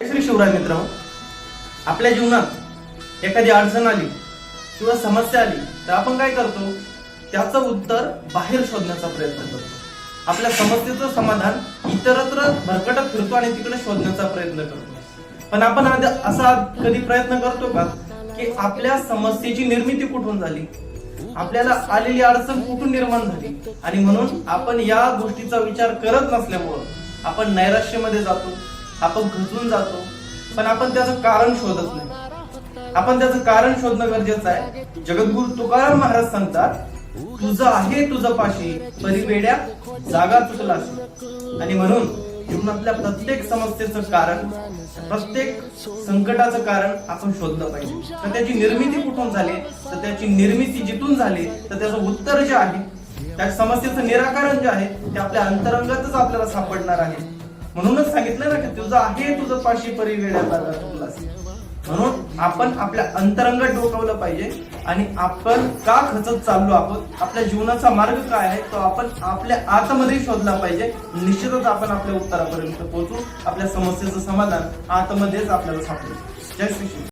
श्री शिवराय मित्र, आपल्या जीवनात एखादी अडचण आली किंवा समस्या आली तर आपण काय करतो? त्याचं उत्तर बाहेर शोधण्याचा प्रयत्न करतो. आपल्या समस्येचं समाधान इतरत्र भरकटत फिरतो आणि तिकडे शोधण्याचा प्रयत्न करतो. पण आपण असा कधी प्रयत्न करतो का की आपल्या समस्येची निर्मिती कुठून झाली, आपल्याला आलेली अडचण कुठून निर्माण झाली? आणि म्हणून आपण या गोष्टीचा विचार करत नसल्यामुळं आपण नैराश्यामध्ये जातो, आपण खचून जातो. पण आपण त्याचं कारण शोधत नाही. आपण त्याचं कारण शोधणं गरजेचं आहे. जगद्गुरु तुकाराम महाराज सांगतात, तुझं आहे तुझं पाशी परिवेड्या जागा चुकलाशी. आणि म्हणून जीवनातल्या प्रत्येक समस्येचं कारण, प्रत्येक संकटाचं कारण आपण शोधलं पाहिजे. तर त्याची निर्मिती कुठून झाली, तर त्याची निर्मिती जिथून झाली तर त्याचं उत्तर जे आहे, त्या समस्येचं निराकरण जे आहे ते आपल्या अंतरंगातच आपल्याला सापडणार आहे. म्हणूनच सांगितलं ना की तुझं आहे तुझं पाशी परिवेड्या जागा चुकलाशी. म्हणून आपण आपल्या अंतरंगात डोकावलं पाहिजे आणि आपण का खचत चाललो आहोत, आपल्या जीवनाचा मार्ग काय आहे तो आपण आपल्या आतमध्ये शोधला पाहिजे. निश्चितच आपण आपल्या उत्तरापर्यंत पोहोचू. आपल्या समस्येचं समाधान आतमध्येच आपल्याला सापडेल. जय श्री शिव.